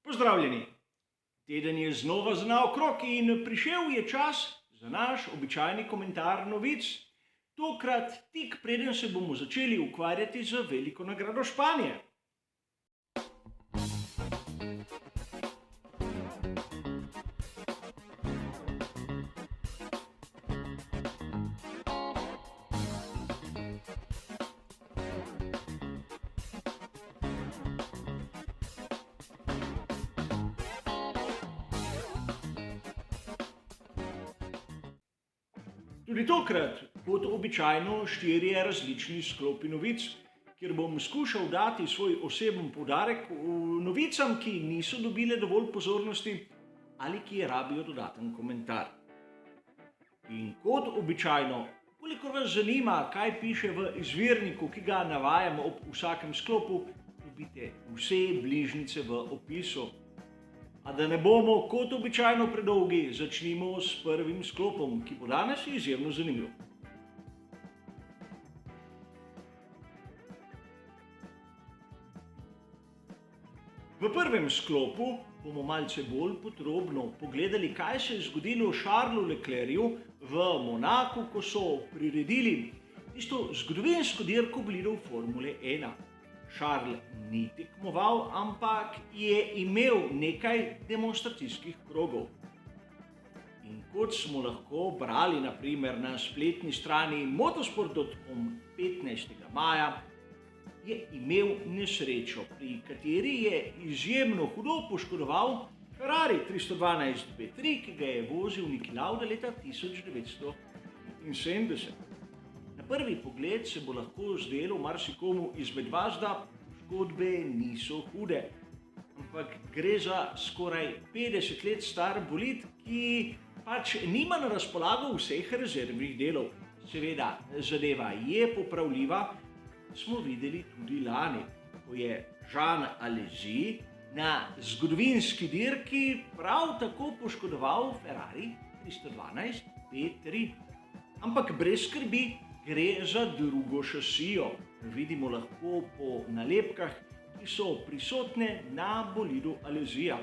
Pozdravljeni! Teden je znova naokrog in prišel je čas za naš običajni komentar novic. Tokrat tik preden se bomo začeli ukvarjati z veliko nagrado Španije. Tudi tokrat, kot običajno, 4 različni sklopi novic, kjer bom skušal dati svoj oseben poudarek novicam, ki niso dobile dovolj pozornosti ali ki rabijo dodaten komentar. In kot običajno, kolikor vas zanima, kaj piše v izvirniku, ki ga navajamo ob vsakem sklopu, dobite vse bližnjice v opisu. A da ne bomo kot običajno predolgi, začnimo s prvim sklopom, ki bo danes izjemno zanimiv. V prvem sklopu bomo malce bolj podrobno pogledali, kaj se je zgodilo Charlesu Leclercu v Monaku, ko so priredili tisto zgodovinsko dirko bolidov Formule 1. Charles ni tekmoval, ampak je imel nekaj demonstracijskih krogov. In kot smo lahko brali na primer na spletni strani motorsport.com 15. maja, je imel nesrečo, pri kateri je izjemno hudo poškodoval Ferrari 312 B3, ki ga je vozil Niki Lauda leta 1970. Na prvi pogled se bo lahko zdelo marsikomu izmed vas, da poškodbe niso hude, ampak gre za skoraj 50 let star bolid, ki pač nima na razpolago vseh rezervnih delov. Seveda, zadeva je popravljiva, smo videli tudi lani, ko je Jean Alesi na zgodovinski dirki prav tako poškodoval Ferrari 312 B3. Ampak brez skrbi, gre za drugo šasijo. Vidimo lahko po nalepkah, ki so prisotne na bolidu Alesija.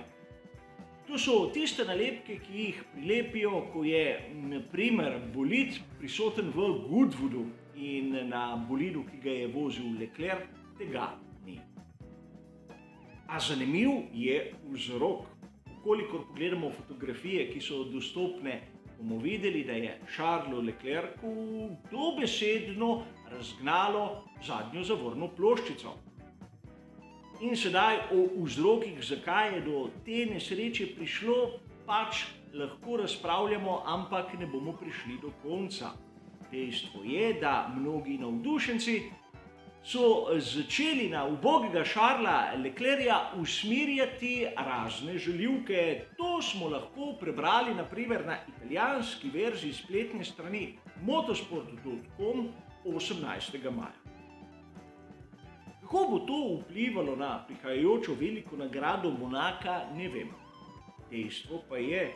To so tiste nalepke, ki jih prilepijo, ko je na primer bolid prisoten v Goodwoodu in na bolidu, ki ga je vozil Leclerc, tega ni. A zanimiv je vzrok. Kolikor pogledamo fotografije, ki so dostopne, bomo videli, da je Charlesu Leclercu dobesedno razgnalo zadnjo zavorno ploščico. In sedaj o vzrokih, zakaj je do te nesreče prišlo, pač lahko razpravljamo, ampak ne bomo prišli do konca. Dejstvo je, da mnogi navdušenci so začeli na ubogega Charlesa Leclerca usmerjati razne žaljivke. To smo lahko prebrali na primer na italijanski verziji spletne strani motorsport.com 18. maja. Kako bo to vplivalo na prihajajočo veliko nagrado Monaka, ne vem. Dejstvo pa je,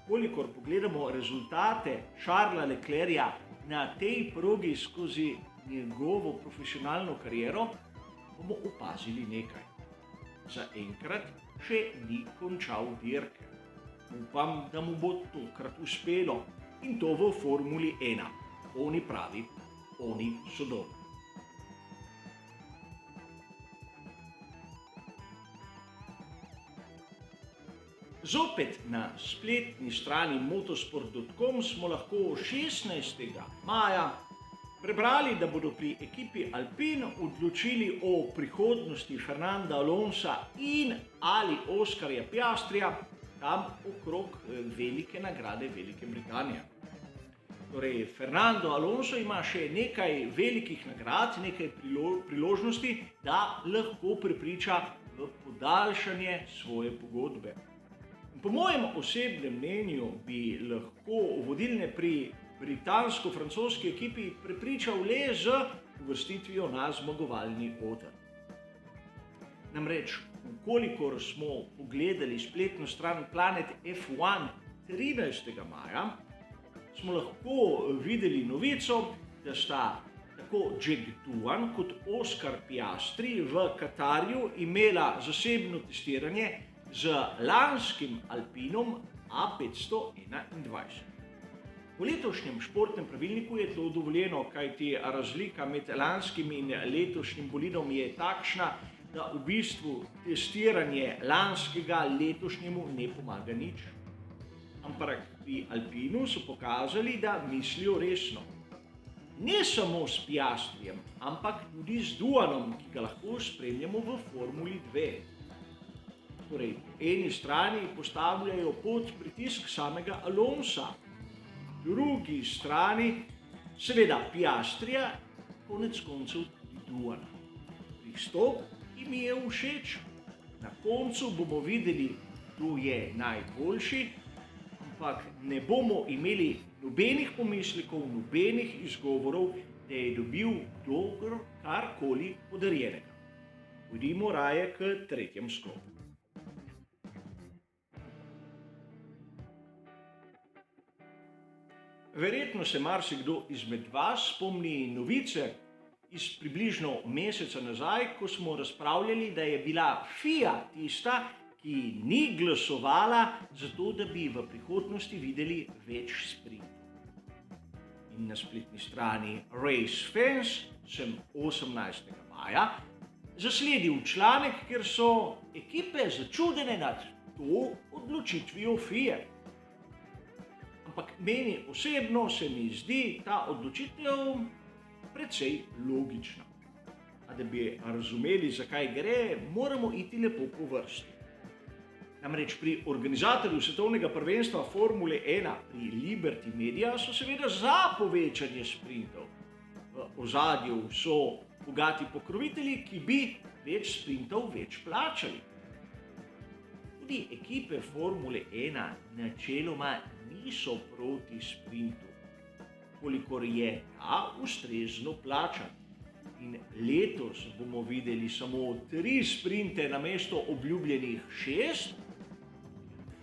kolikor pogledamo rezultate Charlesa Leclerca na tej progi skozi njegovo profesionalno kariero, bomo opazili nekaj. Zaenkrat še ni končal dirke. Upam, da mu bo tokrat uspelo, in to v Formuli 1. Oni pravi, oni so dobri. Zopet na spletni strani motorsport.com smo lahko 16. maja prebrali, da bodo pri ekipi Alpine odločili o prihodnosti Fernanda Alonsa in ali Oskarja Piastrija tam okrog velike nagrade Velike Britanije. Torej, Fernando Alonso ima še nekaj velikih nagrad, nekaj priložnosti, da lahko prepriča v podaljšanje svoje pogodbe. Po mojem osebnem mnenju bi lahko vodilne pri britansko-francoski ekipi prepričal le z uvrstitvijo na zmagovalni oder. Namreč, kolikor smo pogledali spletno stran Planet F1 13. maja, smo lahko videli novico, da sta tako Jack Doohan kot Oscar Piastri v Katarju imela zasebno testiranje, z lanskim Alpinom A521. Po letošnjem športnem pravilniku je to dovoljeno, kajti razlika med lanskim in letošnjim bolidom je takšna, da v bistvu testiranje lanskega letošnjemu ne pomaga nič. Ampak pri Alpinu so pokazali, da mislijo resno. Ne samo s Piastrijem, ampak tudi z Duanom, ki ga lahko spremljamo v Formuli 2. Torej, po eni strani postavljajo pod pritisk samega Alonsa, po drugi strani seveda Piastrija, konec koncev tudi Duana. Pristop jim je všeč. Na koncu bomo videli, kdo je najboljši, ampak ne bomo imeli nobenih pomislekov, nobenih izgovorov, da je dobil kdo karkoli podarjenega. Pojdimo raje k tretjem sklopu. Verjetno se marsikdo izmed vas spomni novice iz približno meseca nazaj, ko smo razpravljali, da je bila FIA tista, ki ni glasovala za to, da bi v prihodnosti videli več sprintov. In na spletni strani Race Fans sem 18. maja zasledil članek, kjer so ekipe začudene nad to odločitvijo FIA. Ampak meni osebno se mi zdi ta odločitev precej logična. A da bi razumeli, zakaj gre, moramo iti lepo po vrsti. Namreč pri organizatorju svetovnega prvenstva Formule 1 pri Liberty Media so seveda za povečanje sprintov. V ozadju so bogati pokrovitelji, ki bi več sprintov več plačali. Tudi ekipe Formule 1 načeloma niso proti sprintu, kolikor je ta ustrezno plačan. In letos bomo videli samo 3 sprinte namesto obljubljenih 6.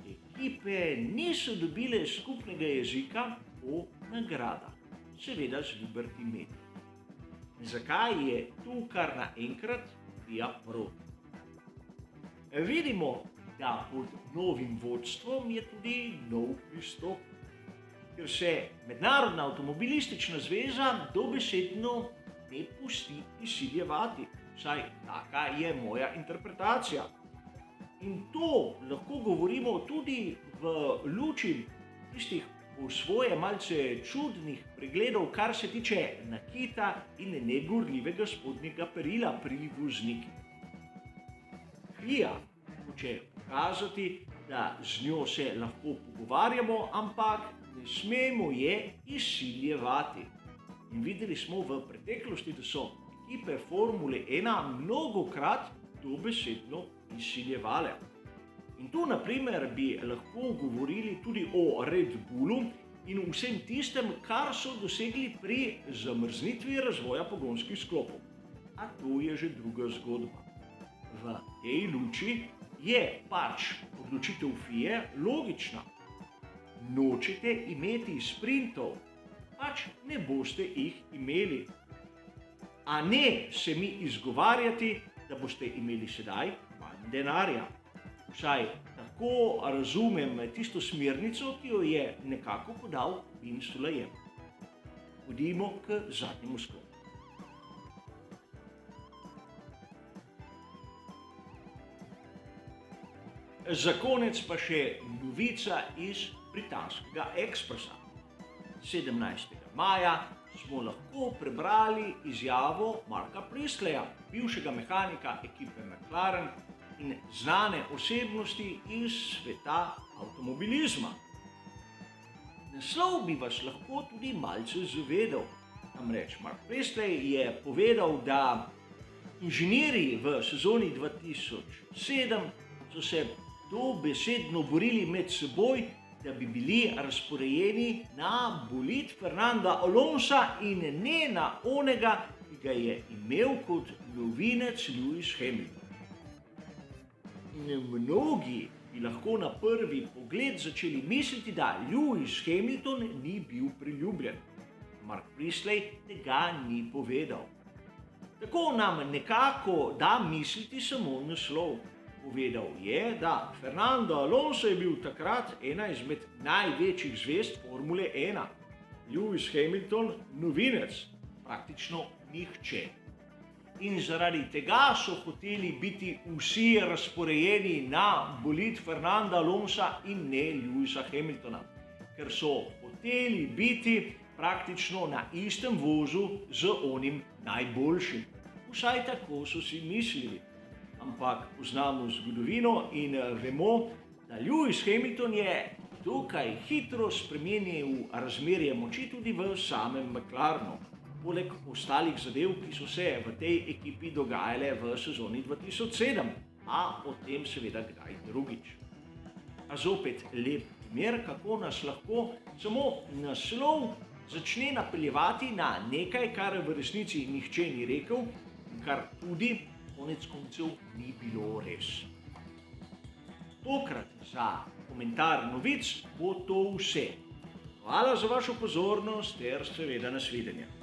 Ekipe niso dobile skupnega jezika o nagradah, seveda z Liberty Media. Zakaj je tu kar naenkrat FIA proti? Vidimo, da pod novim vodstvom je tudi nov pristop, ker se Mednarodna avtomobilistična zveza dobesedno ne pusti izsiljevati, vsaj taka je moja interpretacija. In to lahko govorimo tudi v luči tistih po svoje malce čudnih pregledov, kar se tiče nakita in negorljivega spodnjega perila pri voznikih. FIA hoče pokazati, da z njo se lahko pogovarjamo, ampak ne smemo je izsiljevati. In videli smo v preteklosti, da so ekipe Formule 1 mnogokrat dobesedno izsiljevale. In tu naprimer bi lahko govorili tudi o Red Bullu in vsem tistem, kar so dosegli pri zamrznitvi razvoja pogonskih sklopov. A to je že druga zgodba. V tej luči je pač odločitev FIA logična. Nočete imeti sprintov, pač ne boste jih imeli. A ne se mi izgovarjati, da boste imeli sedaj manj denarja. Vsaj tako razumem tisto smernico, ki jo je nekako podal Vince Sullivan. Pojdimo k zadnjemu sklopu. Za konec pa še novica iz britanskega Expressa. 17. maja smo lahko prebrali izjavo Marka Priestleya, bivšega mehanika ekipe McLaren in znane osebnosti iz sveta avtomobilizma. Naslov bi vas lahko tudi malce zavedal. Namreč Mark Priestley je povedal, da inženirji v sezoni 2007 so se dobesedno borili med seboj, da bi bili razporejeni na bolid Fernanda Alonsa in ne na onega, ki ga je imel kot novinec Lewis Hamilton. Mnogi bi lahko na prvi pogled začeli misliti, da Lewis Hamilton ni bil priljubljen. Mark Priestley tega ni povedal. Tako nam nekako da misliti samo naslov. Povedal je, da Fernando Alonso je bil takrat ena izmed največjih zvezd Formule 1. Lewis Hamilton novinec, praktično nihče. In zaradi tega so hoteli biti vsi razporejeni na bolid Fernanda Alonsa in ne Lewisa Hamiltona, ker so hoteli biti praktično na istem vozu z onim najboljšim. Vsaj tako so si mislili. Ampak poznamo zgodovino in vemo, da Lewis Hamilton je dokaj hitro spremenil razmerje moči tudi v samem McLarenu, poleg ostalih zadev, ki so se v tej ekipi dogajale v sezoni 2007, a o tem seveda kdaj drugič. A zopet lep primer, kako nas lahko samo naslov začne napeljevati na nekaj, kar v resnici nihče ni rekel, kar tudi konec koncev ni bilo res. Tokrat za komentar novic bo to vse. Hvala za vašo pozornost ter seveda nasvidenje.